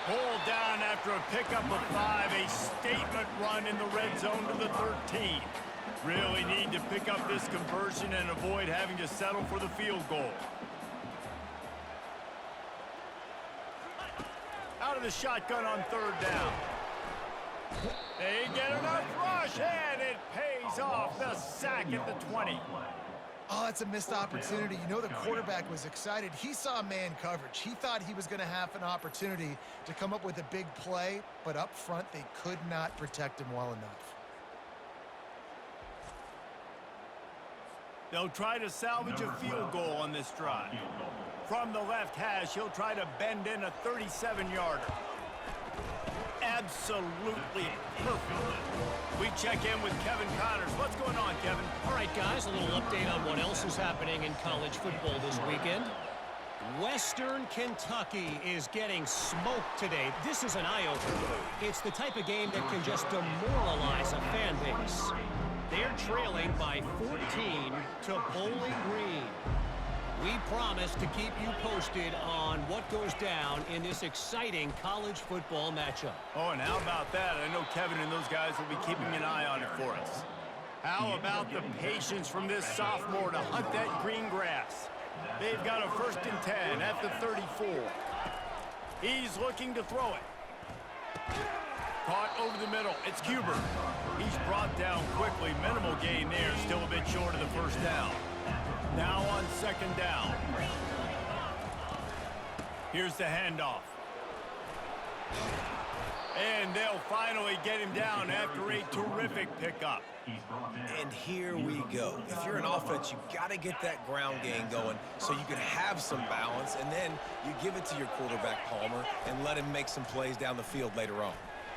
Pulled down after a pickup of 5, a statement run in the red zone to the 13. Really need to pick up this conversion and avoid having to settle for the field goal. Out of the shotgun on 3rd down. They get enough rush, and it pays off. The sack at the 20. Oh, that's a missed opportunity. You know the quarterback was excited. He saw man coverage. He thought he was going to have an opportunity to come up with a big play, but up front they could not protect him well enough. They'll try to salvage a field goal on this drive. From the left hash, he'll try to bend in a 37-yarder. Absolutely perfect. We check in with Kevin Connors. What's going on, Kevin? All right, guys, a little update on what else is happening in college football this weekend. Western Kentucky is getting smoked today. This is an eye-opener. It's the type of game that can just demoralize a fan base. They're trailing by 14 to Bowling Green. We promise to keep you posted on what goes down in this exciting college football matchup. Oh, and how about that? I know Kevin and those guys will be keeping an eye on it for us. How about the patience from this sophomore to hunt that green grass? They've got a 1st and 10 at the 34. He's looking to throw it. Caught over the middle. It's Huber. He's brought down quickly. Minimal gain there. Still a bit short of the 1st down. Now on 2nd down. Here's the handoff. And they'll finally get him down after a terrific pickup. And here we go. If you're an offense, you got to get that ground game going so you can have some balance, and then you give it to your quarterback, Palmer, and let him make some plays down the field later on.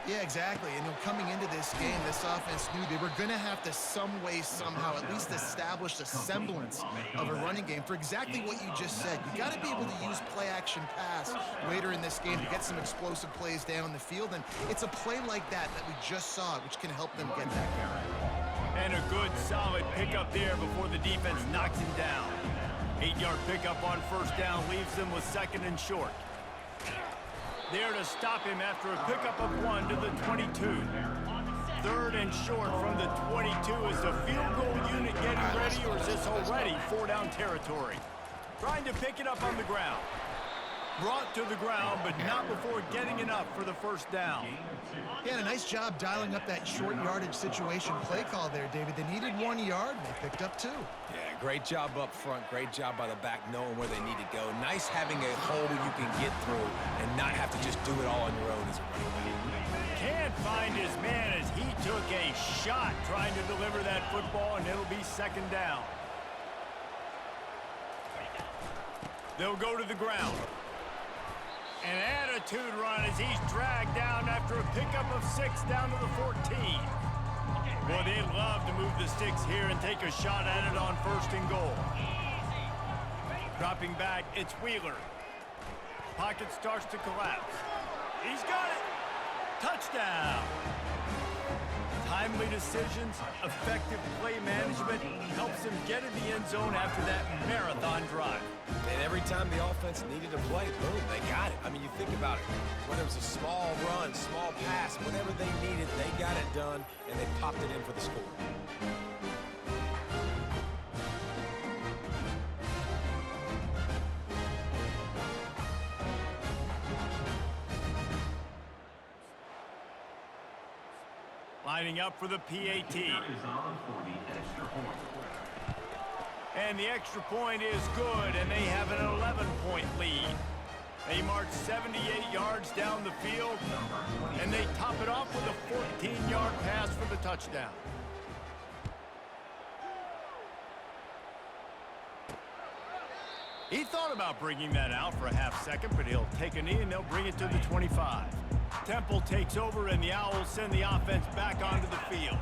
Yeah, exactly. And coming into this game, this offense knew they were going to have to some way, somehow, at least establish a semblance of a running game for exactly what you just said. You got to be able to use play-action pass later in this game to get some explosive plays down the field. And it's a play like that we just saw, which can help them get that going. And a good, solid pickup there before the defense knocks him down. 8-yard pickup on 1st down leaves them with 2nd and short. There to stop him after a pickup of 1 to the 22. 3rd and short from the 22. Is the field goal unit getting ready, or is this already 4-down territory? Trying to pick it up on the ground. Brought to the ground, but not before getting enough for the 1st down. Yeah, and a nice job dialing up that short yardage situation play call there, David. They needed 1 yard, and they picked up 2. Yeah, great job up front. Great job by the back knowing where they need to go. Nice having a hole you can get through and not have to just do it all on your own as a running back. Can't find his man as he took a shot trying to deliver that football, and it'll be 2nd down. They'll go to the ground. An attitude run as he's dragged down after a pickup of 6 down to the 14. Boy, they'd love to move the sticks here and take a shot at it on 1st and goal. Dropping back, it's Wheeler. Pocket starts to collapse. He's got it. Touchdown. Timely decisions, effective play management helps him get in the end zone after that marathon drive. And every time the offense needed a play, boom, they got it. I mean, you think about it. Whether it was a small run, small pass, whatever they needed, they got it done, and they popped it in for the score. Lining up for the PAT. And the extra point is good, and they have an 11-point lead. They march 78 yards down the field, and they top it off with a 14-yard pass for the touchdown. He thought about bringing that out for a half second, but he'll take a knee and they'll bring it to the 25. Temple takes over, and the Owls send the offense back onto the field.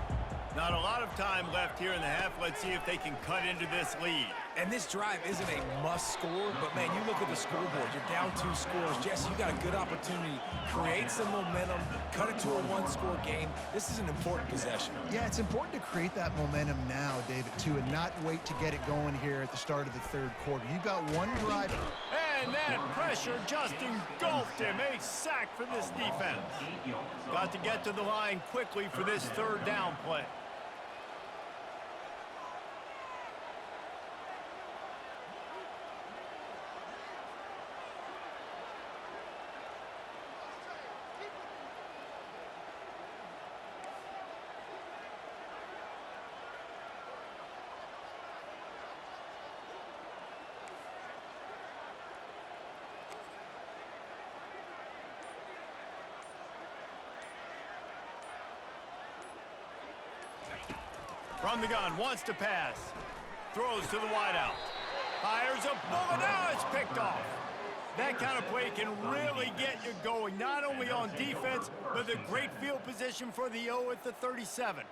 Not a lot of time left here in the half. Let's see if they can cut into this lead. And this drive isn't a must score, but man, you look at the scoreboard, you're down 2 scores. Jesse, you got a good opportunity. Create some momentum, cut it to a 1-score game. This is an important possession. Yeah, it's important to create that momentum now, David, too, and not wait to get it going here at the start of the 3rd quarter. You've got one drive. And And that pressure just engulfed him. A sack for this defense. Got to get to the line quickly for this third down play. From the gun, wants to pass. Throws to the wideout. Fires a bullet. Now it's picked off. That kind of play can really get you going, not only on defense, but the great field position for the O at the 37.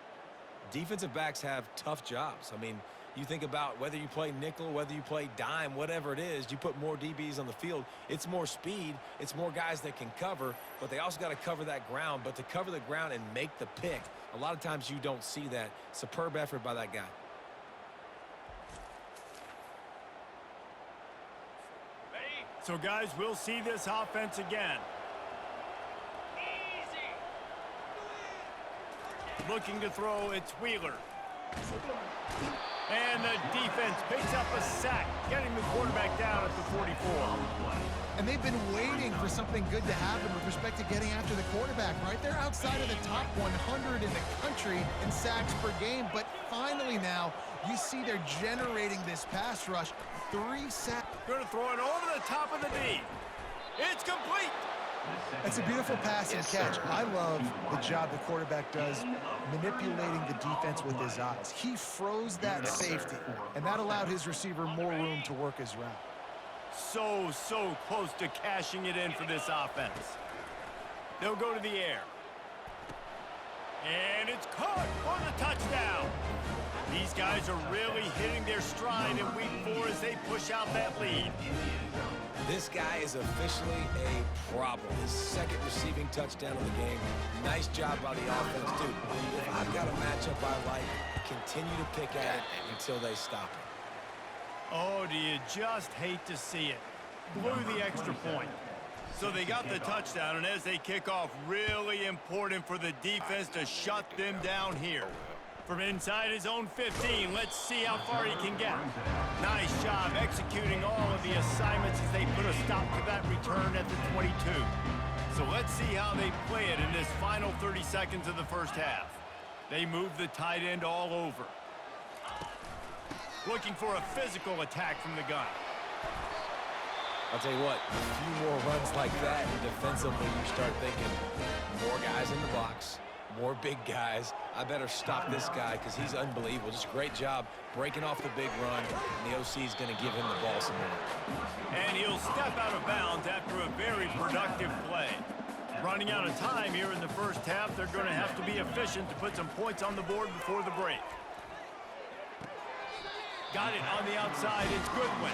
Defensive backs have tough jobs. I mean, you think about whether you play nickel, whether you play dime, whatever it is, you put more DBs on the field. It's more speed. It's more guys that can cover, but they also got to cover that ground. But to cover the ground and make the pick, a lot of times you don't see that. Superb effort by that guy. So, guys, we'll see this offense again. Looking to throw, it's Wheeler. And the defense picks up a sack, getting the quarterback down at the 44. And they've been waiting for something good to happen with respect to getting after the quarterback, right? They're outside of the top 100 in the country in sacks per game, but finally now you see they're generating this pass rush. 3 sacks. Going to throw it over the top of the D. It's complete. It's a beautiful pass and catch. I love the job the quarterback does manipulating the defense with his eyes. He froze that safety, and that allowed his receiver more room to work his route. So close to cashing it in for this offense. They'll go to the air. And it's caught for the touchdown. These guys are really hitting their stride in week 4 as they push out that lead. This guy is officially a problem. His second receiving touchdown of the game. Nice job by the offense, dude. If I've got a matchup I like, continue to pick at it until they stop it. Oh, do you just hate to see it? Blew the extra point. So they got the touchdown, and as they kick off, really important for the defense to shut them down here. From inside his own 15, let's see how far he can get. Nice job executing all of the assignments as they put a stop to that return at the 22. So let's see how they play it in this final 30 seconds of the first half. They move the tight end all over. Looking for a physical attack from the gun. I'll tell you what, a few more runs like that, and defensively you start thinking more guys in the box, more big guys. I better stop this guy because he's unbelievable. Just a great job breaking off the big run, and the OC is going to give him the ball some more. And he'll step out of bounds after a very productive play. Running out of time here in the first half, they're going to have to be efficient to put some points on the board before the break. Got it on the outside, it's Goodwin.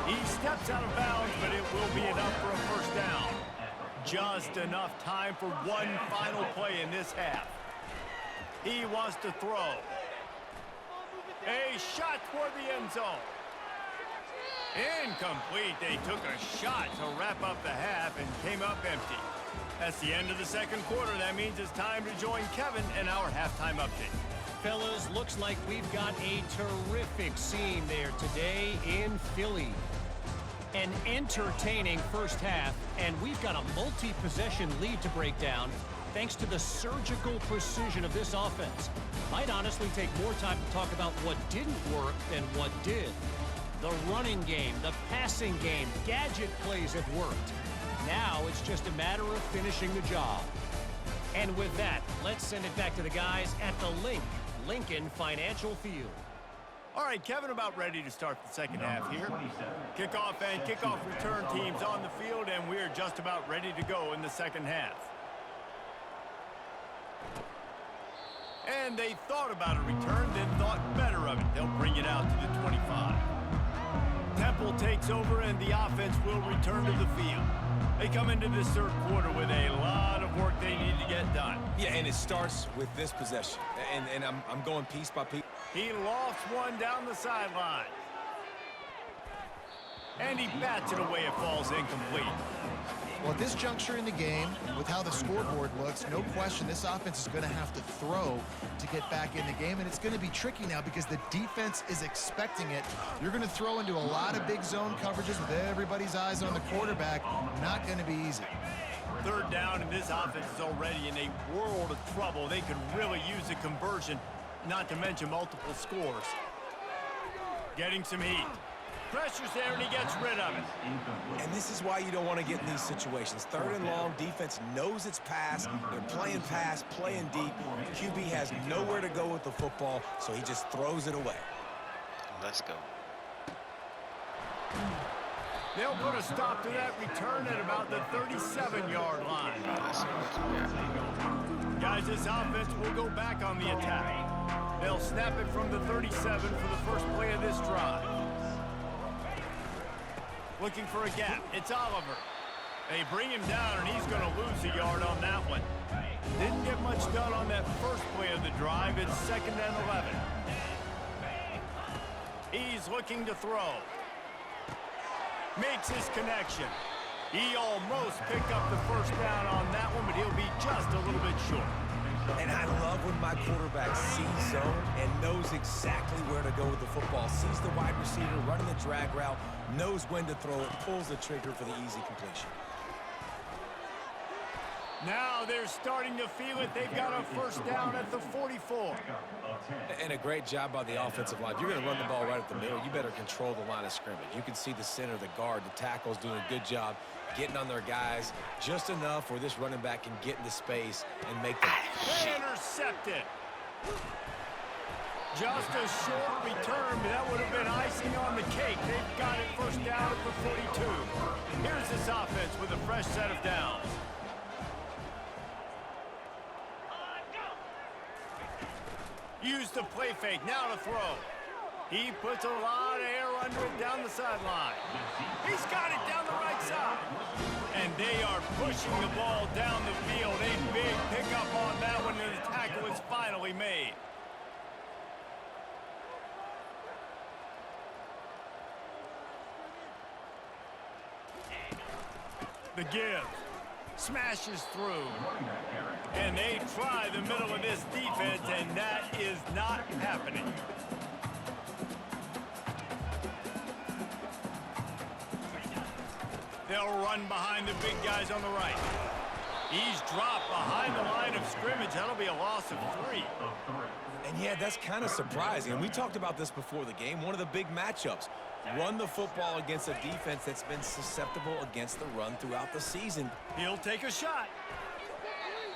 He steps out of bounds, but it will be enough for a first down. Just enough time for one final play in this half. He wants to throw. A shot toward the end zone. Incomplete. They took a shot to wrap up the half and came up empty. That's the end of the second quarter. That means it's time to join Kevin in our halftime update. Fellas, looks like we've got a terrific scene there today in Philly. An entertaining first half, and we've got a multi-possession lead to break down thanks to the surgical precision of this offense. Might honestly take more time to talk about what didn't work than what did. The running game, the passing game, gadget plays have worked. Now it's just a matter of finishing the job. And with that, let's send it back to the guys at the Lincoln Financial Field. All right, Kevin, about ready to start the second half here. Kickoff and kickoff return teams on the field, and we're just about ready to go in the second half. And they thought about a return, then thought better of it. They'll bring it out to the 25. Temple takes over, and the offense will return to the field. They come into this third quarter with a lot of work they need to get done. Yeah, and it starts with this possession. And I'm going piece by piece. He lofts one down the sideline. And he bats it away. It falls incomplete. Well, at this juncture in the game, with how the scoreboard looks, no question this offense is going to have to throw to get back in the game, and it's going to be tricky now because the defense is expecting it. You're going to throw into a lot of big zone coverages with everybody's eyes on the quarterback. Not going to be easy. Third down, and this offense is already in a world of trouble. They could really use a conversion, not to mention multiple scores. Getting some heat. Pressure's there, and he gets rid of it. And this is why you don't want to get in these situations. Third and long, defense knows it's pass. They're playing pass, playing deep. QB has nowhere to go with the football, so he just throws it away. Let's go. They'll put a stop to that return at about the 37-yard line. Guys, this offense will go back on the attack. They'll snap it from the 37 for the first play of this drive. Looking for a gap. It's Oliver. They bring him down, and he's going to lose a yard on that one. Didn't get much done on that first play of the drive. It's 2nd and 11. He's looking to throw. Makes his connection. He almost picked up the first down on that one, but he'll be just a little bit short. And I love when my quarterback sees zone and knows exactly where to go with the football. Sees the wide receiver running the drag route, knows when to throw it, pulls the trigger for the easy completion. Now they're starting to feel it. They've got a first down at the 44. And a great job by the offensive line. If you're going to run the ball right at the middle, you better control the line of scrimmage. You can see the center, the guard, the tackle's doing a good job getting on their guys just enough where this running back can get into space and make the intercepted. Just a short return, but that would have been icing on the cake. They've got it first down at the 42. Here's this offense with a fresh set of downs. Use the play fake, now to throw. He puts a lot of air under it down the sideline. He's got it down the right side. And they are pushing the ball down the field. A big pickup on that one, and the tackle is finally made. The give. Smashes through. And they try the middle of this defense, and that is not happening. They'll run behind the big guys on the right. He's dropped behind the line of scrimmage. That'll be a loss of 3. And yeah, that's kind of surprising. And we talked about this before the game. One of the big matchups. Run the football against a defense that's been susceptible against the run throughout the season. He'll take a shot.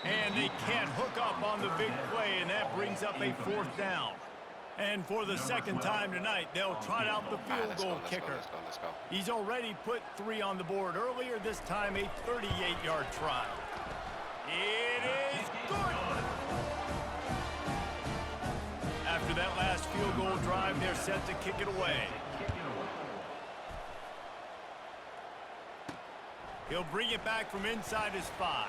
And they can't hook up on the big play, and that brings up a 4th down. And for the second time tonight, they'll trot out the field goal kicker. Let's go. He's already put 3 on the board earlier, this time a 38-yard try. It is good. After that last field goal drive, they're set to kick it away. He'll bring it back from inside his 5.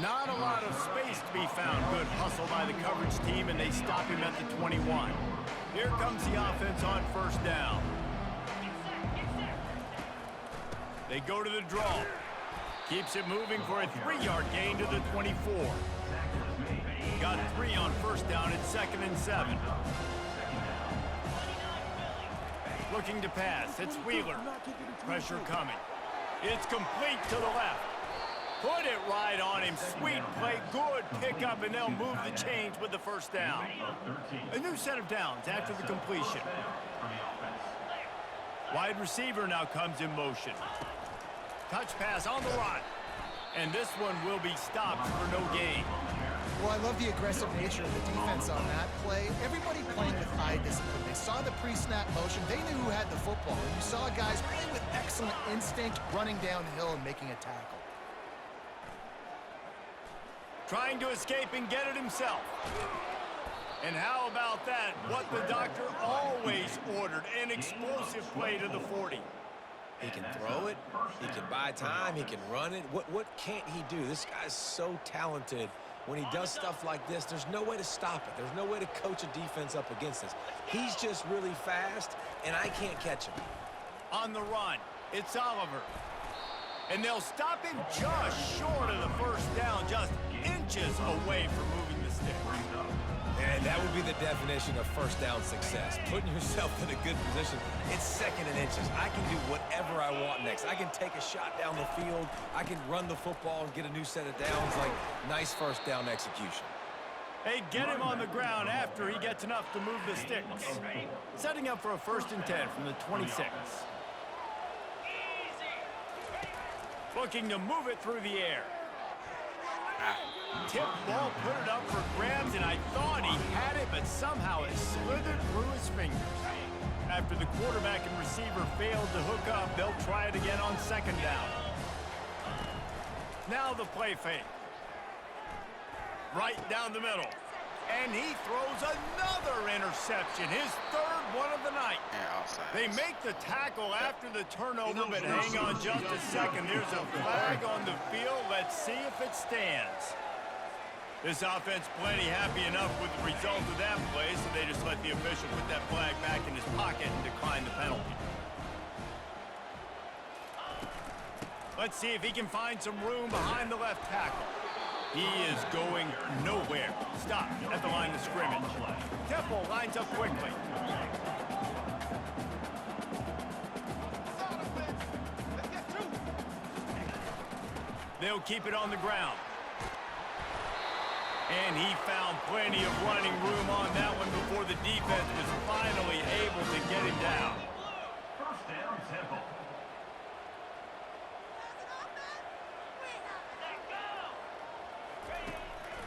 Not a lot of space to be found. Good hustle by the coverage team, and they stop him at the 21. Here comes the offense on first down. They go to the draw. Keeps it moving for a 3-yard gain to the 24. Got 3 on first down. It's 2nd and 7. Looking to pass. It's Wheeler. Pressure coming. It's complete to the left. Put it right on him. Sweet play. Good pickup, and they'll move the chains with the first down. A new set of downs after the completion. Wide receiver now comes in motion. Touch pass on the run. And this one will be stopped for no gain. Well, I love the aggressive nature of the defense on that play. Everybody playing with eye discipline. They saw the pre-snap motion. They knew who had the football. And you saw guys playing with excellent instinct, running downhill and making a tackle. Trying to escape and get it himself. And how about that? What the doctor always ordered, an explosive play to the 40. He can throw it, he can buy time, he can run it. What can't he do? This guy's so talented. When he does stuff like this, there's no way to stop it. There's no way to coach a defense up against this. He's just really fast, and I can't catch him. On the run, it's Oliver. And they'll stop him just short of the first down, just inches away from moving the sticks. And that would be the definition of first down success. Putting yourself in a good position. It's second and inches. I can do whatever I want next. I can take a shot down the field. I can run the football and get a new set of downs. Like, nice first down execution. They get him on the ground after he gets enough to move the sticks. Setting up for a 1st and 10 from the 26. Looking to move it through the air. Tip ball, put it up for grabs, and I thought he had it, but somehow it slithered through his fingers. After the quarterback and receiver failed to hook up, they'll try it again on 2nd down. Now the play fake. Right down the middle. And he throws another interception, his 3rd one of the night. They make the tackle after the turnover, but hang on just a second. There's a flag on the field. Let's see if it stands. This offense plenty happy enough with the result of that play, so they just let the official put that flag back in his pocket and decline the penalty. Let's see if he can find some room behind the left tackle. He is going nowhere. Stop at the line of scrimmage. Temple lines up quickly. They'll keep it on the ground. And he found plenty of running room on that one before the defense was finally able to get him down. First down, Temple.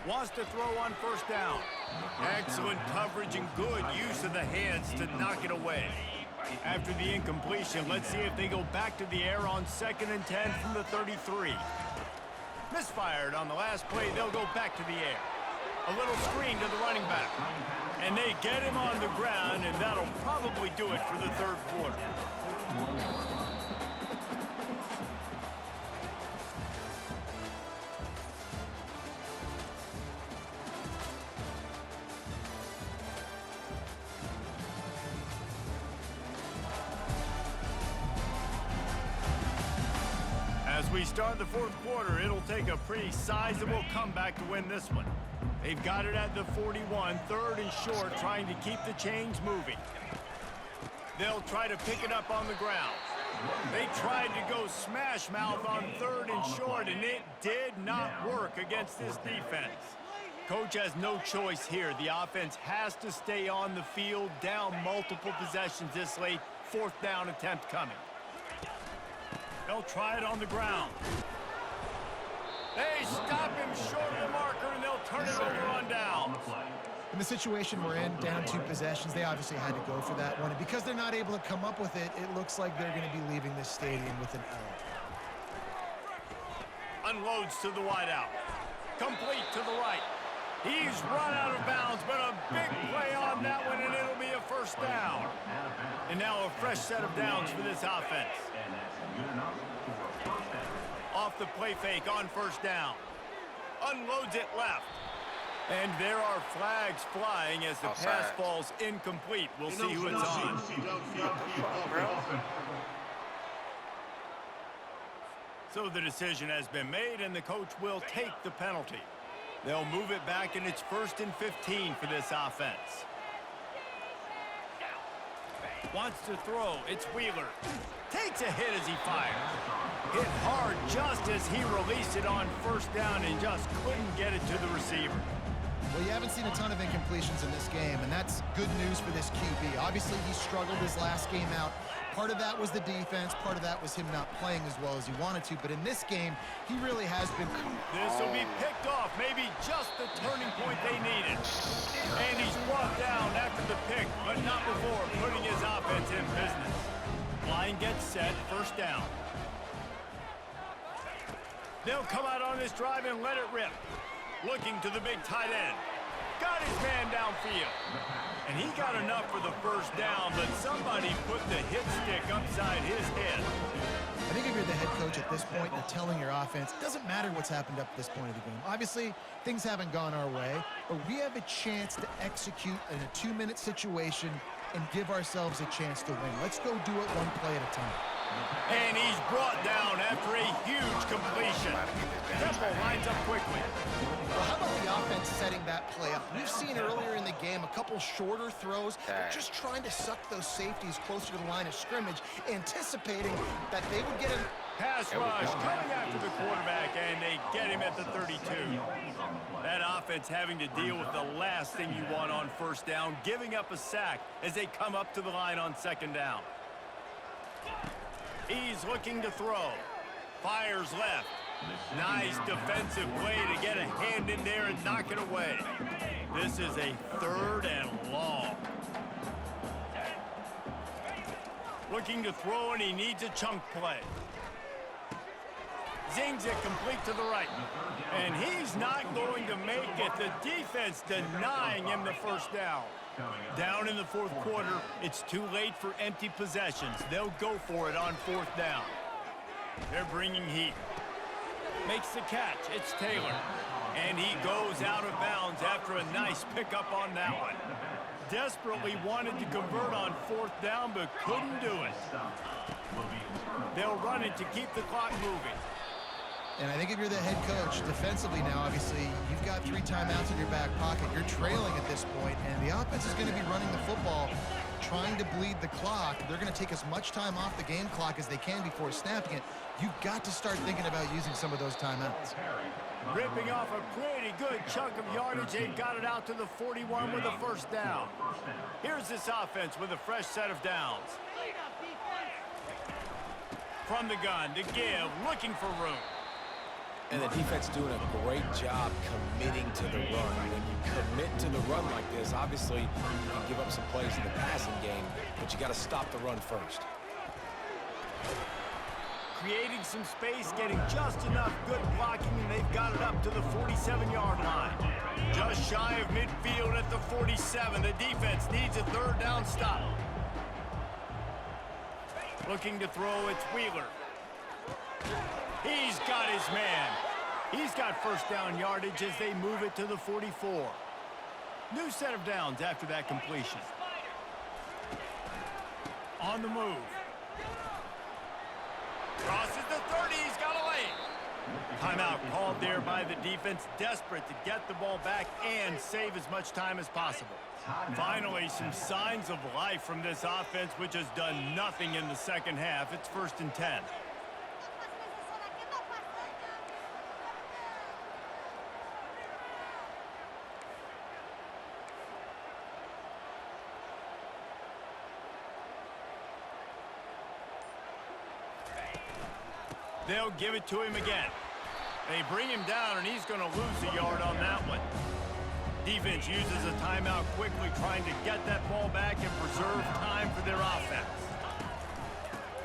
Wants to throw on 1st down. Excellent coverage and good use of the hands to knock it away. After the incompletion, let's see if they go back to the air on 2nd and 10 from the 33. Misfired on the last play, they'll go back to the air. A little screen to the running back. And they get him on the ground, and that'll probably do it for the 3rd quarter. As we start the 4th quarter, it'll take a pretty sizable comeback to win this one. They've got it at the 41, 3rd and short, trying to keep the chains moving. They'll try to pick it up on the ground. They tried to go smash mouth on 3rd and short, and it did not work against this defense. Coach has no choice here. The offense has to stay on the field, down multiple possessions this late. 4th down attempt coming. They'll try it on the ground. They stop him short of the marker, and they'll turn it over on down. In the situation we're in, down 2 possessions, they obviously had to go for that one. And because they're not able to come up with it, it looks like they're going to be leaving this stadium with an L. Unloads to the wideout. Complete to the right. He's run out of bounds, but a big play on that one, and it'll be a 1st down. And now a fresh set of downs for this offense. Off the play fake on 1st down. Unloads it left. And there are flags flying as the pass falls incomplete. We'll see who it's on. So the decision has been made, and the coach will take the penalty. They'll move it back, and it's 1st and 15 for this offense. Wants to throw. It's Wheeler. Takes a hit as he fires. Hit hard just as he released it on 1st down and just couldn't get it to the receiver. Well, you haven't seen a ton of incompletions in this game, and that's good news for this QB. Obviously, he struggled his last game out. Part of that was the defense. Part of that was him not playing as well as he wanted to. But in this game, he really has been... This will be picked off. Maybe just the turning point they needed. And he's brought down after the pick, but not before putting his offense in business. Line gets set, 1st down. They'll come out on this drive and let it rip. Looking to the big tight end. Got his man downfield. And he got enough for the 1st down, but somebody put the hit stick upside his head. I think if you're the head coach at this point, you're telling your offense, it doesn't matter what's happened up to this point of the game. Obviously, things haven't gone our way, but we have a chance to execute in a 2-minute situation and give ourselves a chance to win. Let's go do it one play at a time. And he's brought down after a huge completion. Temple lines up quickly. Well, how about the offense setting that play up? We've seen earlier in the game a couple shorter throws. They're just trying to suck those safeties closer to the line of scrimmage, anticipating that they would get him. Pass rush coming after the quarterback, and they get him at the 32. That offense having to deal with the last thing you want on first down, giving up a sack as they come up to the line on second down. He's looking to throw. Fires left. Nice defensive play to get a hand in there and knock it away. This is a 3rd and long. Looking to throw, and he needs a chunk play. Zings it complete to the right. And he's not going to make it. The defense denying him the first down. Down in the 4th quarter, it's too late for empty possessions. They'll go for it on 4th down. They're bringing heat. Makes the catch. It's Taylor. And he goes out of bounds after a nice pickup on that one. Desperately wanted to convert on 4th down, but couldn't do it. They'll run it to keep the clock moving. And I think if you're the head coach, defensively now, obviously, you've got 3 timeouts in your back pocket. You're trailing at this point, and the offense is going to be running the football, trying to bleed the clock. They're going to take as much time off the game clock as they can before snapping it. You've got to start thinking about using some of those timeouts. Ripping off a pretty good chunk of yardage. They've got it out to the 41 with a first down. Here's this offense with a fresh set of downs. From the gun to give, looking for room. And the defense doing a great job committing to the run. When you commit to the run like this, obviously you can give up some plays in the passing game, but you got to stop the run first. Creating some space, getting just enough good blocking, and they've got it up to the 47-yard line. Just shy of midfield at the 47. The defense needs a 3rd down stop. Looking to throw, it's Wheeler. He's got his man. He's got first down yardage as they move it to the 44. New set of downs after that completion. On the move. Crosses the 30. He's got a lane. Timeout called there by the defense, desperate to get the ball back and save as much time as possible. Finally, some signs of life from this offense, which has done nothing in the second half. It's 1st and 10. They'll give it to him again. They bring him down, and he's going to lose a yard on that one. Defense uses a timeout quickly, trying to get that ball back and preserve time for their offense.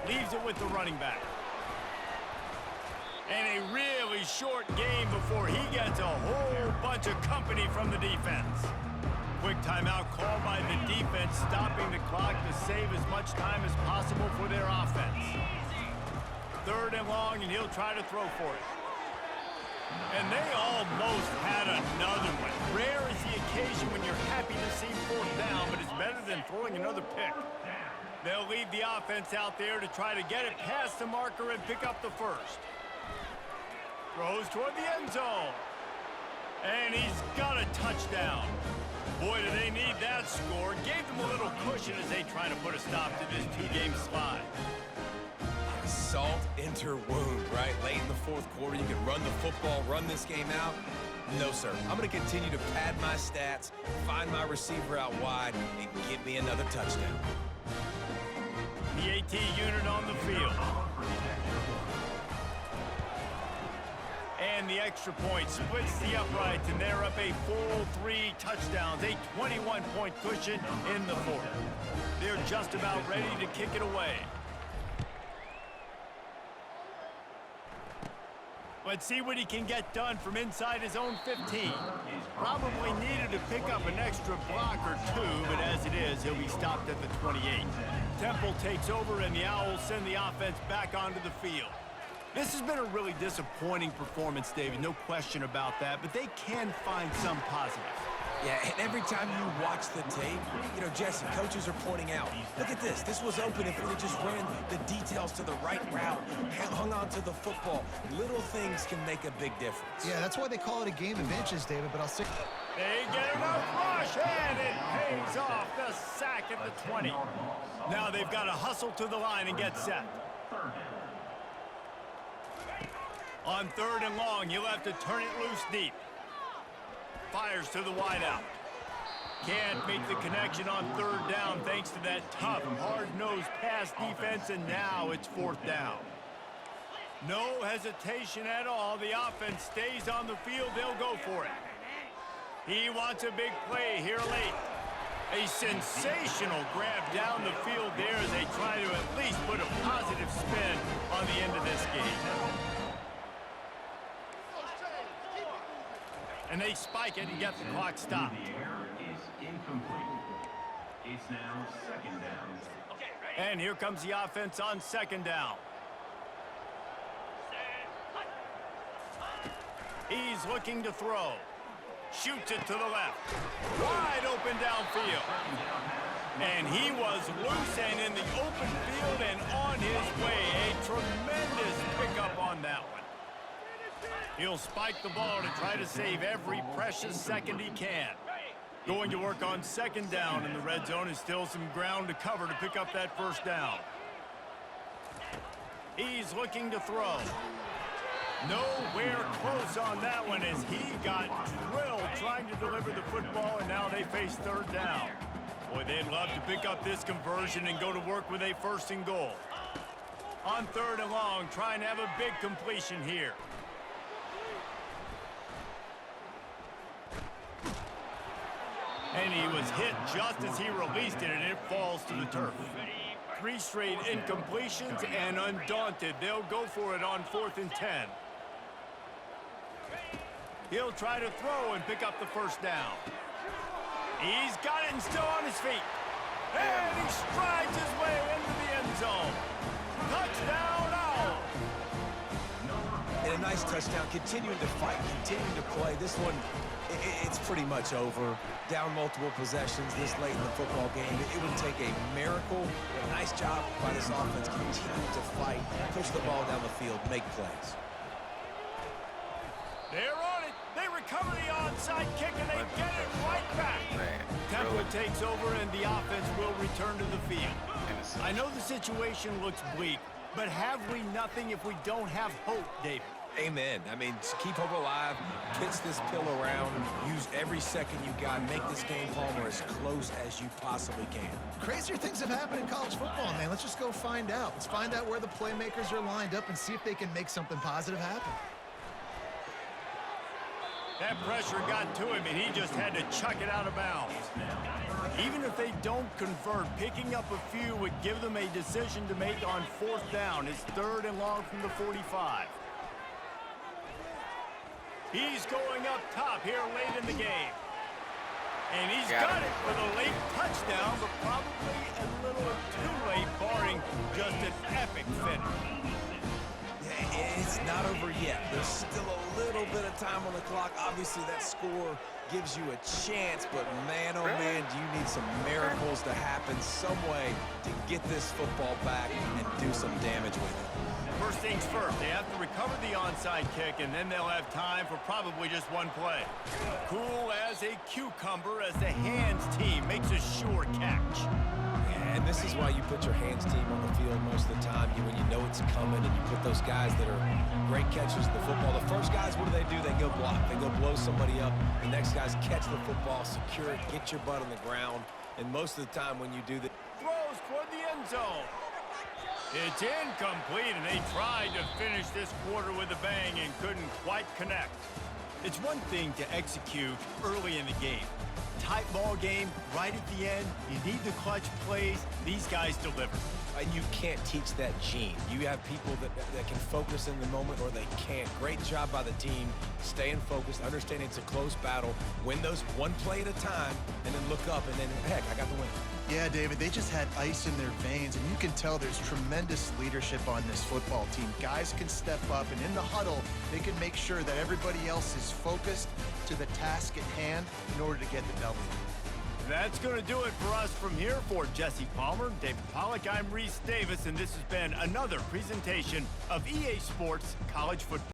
Leaves it with the running back. And a really short game before he gets a whole bunch of company from the defense. Quick timeout called by the defense, stopping the clock to save as much time as possible for their offense. 3rd and long, and he'll try to throw for it. And they almost had another one. Rare is the occasion when you're happy to see 4th down, but it's better than throwing another pick. They'll leave the offense out there to try to get it past the marker and pick up the first. Throws toward the end zone. And he's got a touchdown. Boy, do they need that score. Gave them a little cushion as they try to put a stop to this 2-game slide. Salt into wound, right? Late in the 4th quarter, you can run the football, run this game out. No, sir. I'm going to continue to pad my stats, find my receiver out wide, and get me another touchdown. The AT unit on the field. And the extra point splits the uprights, and they're up a full 3 touchdowns, a 21-point cushion in the 4th. They're just about ready to kick it away. Let's see what he can get done from inside his own 15. Probably needed to pick up an extra block or 2, but as it is, he'll be stopped at the 28. Temple takes over, and the Owls send the offense back onto the field. This has been a really disappointing performance, David, no question about that, but they can find some positives. Yeah, and every time you watch the tape, you know, Jesse, coaches are pointing out, look at this. This was open if we just ran the details to the right route, hung on to the football. Little things can make a big difference. Yeah, that's why they call it a game of inches, David, but I'll say... They get enough rush, and it pays off. The sack at the 20. Now they've got to hustle to the line and get set. On 3rd and long, you'll have to turn it loose deep. Fires to the wideout. Can't make the connection on 3rd down thanks to that tough, hard-nosed pass defense, and now it's 4th down. No hesitation at all. The offense stays on the field. They'll go for it. He wants a big play here late. A sensational grab down the field there as they try to at least put a positive spin on the end of this game. And they spike it and get the clock stopped. The error is incomplete. It's now 2nd down. And here comes the offense on 2nd down. He's looking to throw. Shoots it to the left. Wide open downfield. And he was loose and in the open field and on his way. A tremendous pickup on that one. He'll spike the ball to try to save every precious second he can. Going to work on 2nd down in the red zone is still some ground to cover to pick up that 1st down. He's looking to throw. Nowhere close on that one as he got drilled trying to deliver the football, and now they face 3rd down. Boy, they'd love to pick up this conversion and go to work with a 1st and goal. On 3rd and long, trying to have a big completion here. And he was hit just as he released it, and it falls to the turf. 3 straight incompletions, and undaunted, they'll go for it on 4th and 10. He'll try to throw and pick up the 1st down. He's got it and still on his feet. And he strides his way into the end zone. Touchdown, Owl! And a nice touchdown, continuing to fight, continuing to play. This one, it's pretty much over. Down multiple possessions this late in the football game. It would take a miracle. A nice job by this offense, continuing to fight, push the ball down the field, make plays. They're on it. They recover the onside kick, and they get it right back. Tempo takes over, and the offense will return to the field. I know the situation looks bleak, but have we nothing if we don't have hope, David? Amen. I mean, keep hope alive, pitch this pill around, use every second you got, make this game, Palmer, as close as you possibly can. Crazier things have happened in college football, man. Let's just go find out. Let's find out where the playmakers are lined up and see if they can make something positive happen. That pressure got to him, and he just had to chuck it out of bounds. Even if they don't convert, picking up a few would give them a decision to make on 4th down. It's 3rd and long from the 45. He's going up top here late in the game. And he's got it for the late touchdown, but probably a little too late, barring just an epic finish. It's not over yet. There's still a little bit of time on the clock. Obviously, that score gives you a chance, but man, oh man, do you need some miracles to happen some way to get this football back and do some damage with it. First things first, they have to recover the onside kick, and then they'll have time for probably just one play. Cool as a cucumber as the hands team makes a sure catch. And this is why you put your hands team on the field most of the time. When you know it's coming, and you put those guys that are great catchers of the football. The first guys, what do? They go block. They go blow somebody up. The next guys catch the football, secure it, get your butt on the ground. And most of the time when you do that, Throws toward the end zone. It's incomplete, and they tried to finish this quarter with a bang and couldn't quite connect. It's one thing to execute early in the game. Tight ball game, right at the end, you need the clutch plays. These guys deliver. and you can't teach that gene. You have people that can focus in the moment or they can't. Great job by the team, staying focused, understanding it's a close battle, win those one play at a time, and then look up, and then, heck, I got the win. Yeah, David, they just had ice in their veins, and you can tell there's tremendous leadership on this football team. Guys can step up, and in the huddle, they can make sure that everybody else is focused to the task at hand in order to get the W. That's going to do it for us from here. For Jesse Palmer, David Pollack, I'm Reese Davis, and this has been another presentation of EA Sports College Football.